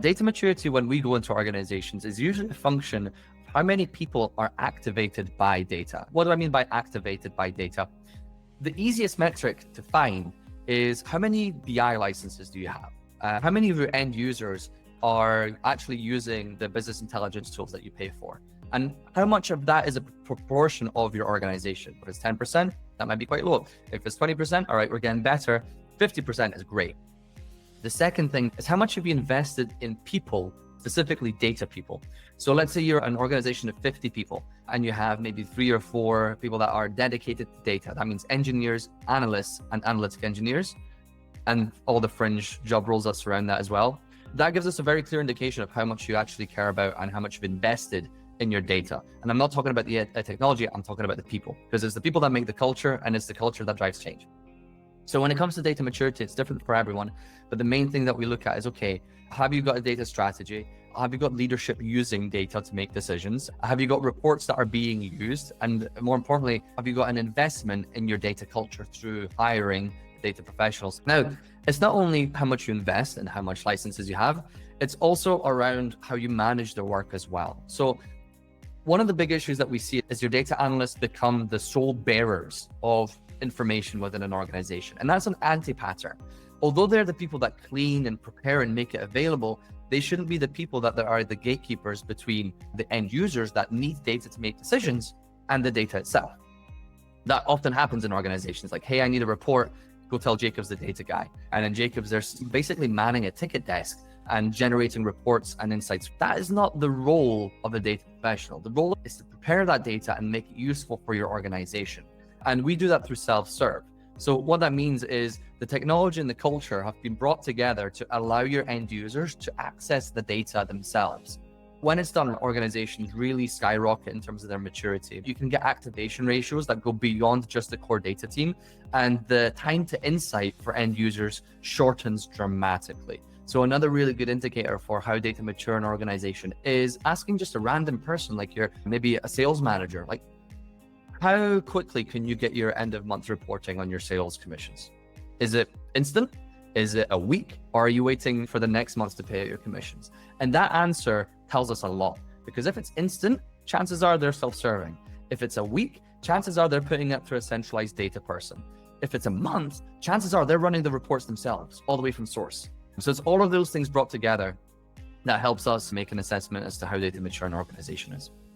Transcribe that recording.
Data maturity, when we go into organizations, is usually a function of how many people are activated by data. What do I mean by activated by data? The easiest metric to find is how many BI licenses do you have? How many of your end users are actually using the business intelligence tools that you pay for? And how much of that is a proportion of your organization? If it's 10%, that might be quite low. If it's 20%, all right, we're getting better. 50% is great. The second thing is how much have you invested in people, specifically data people. So let's say you're an organization of 50 people and you have maybe 3 or 4 people that are dedicated to data. That means engineers, analysts, and analytic engineers, and all the fringe job roles that surround that as well. That gives us a very clear indication of how much you actually care about and how much you've invested in your data. And I'm not talking about the technology, I'm talking about the people, because it's the people that make the culture and it's the culture that drives change. So when it comes to data maturity, it's different for everyone. But the main thing that we look at is, okay, have you got a data strategy? Have you got leadership using data to make decisions? Have you got reports that are being used? And more importantly, have you got an investment in your data culture through hiring data professionals? Now, it's not only how much you invest and how much licenses you have, it's also around how you manage their work as well. So one of the big issues that we see is your data analysts become the sole bearers of information within an organization. And that's an anti-pattern. Although they're the people that clean and prepare and make it available, they shouldn't be the people that are the gatekeepers between the end users that need data to make decisions and the data itself. That often happens in organizations like, hey, I need a report, go tell Jacobs the data guy. And then Jacobs, they're basically manning a ticket desk and generating reports and insights. That is not the role of a data professional. The role is to prepare that data and make it useful for your organization. And we do that through self-serve. So what that means is the technology and the culture have been brought together to allow your end users to access the data themselves. When it's done, organizations really skyrocket in terms of their maturity. You can get activation ratios that go beyond just the core data team, and the time to insight for end users shortens dramatically. So another really good indicator for how data mature in an organization is asking just a random person, like you're maybe a sales manager, like, how quickly can you get your end of month reporting on your sales commissions? Is it instant? Is it a week? Or are you waiting for the next month to pay out your commissions? And that answer tells us a lot, because if it's instant, chances are they're self-serving. If it's a week, chances are they're putting it through a centralized data person. If it's a month, chances are they're running the reports themselves all the way from source. So it's all of those things brought together that helps us make an assessment as to how data mature an organization is.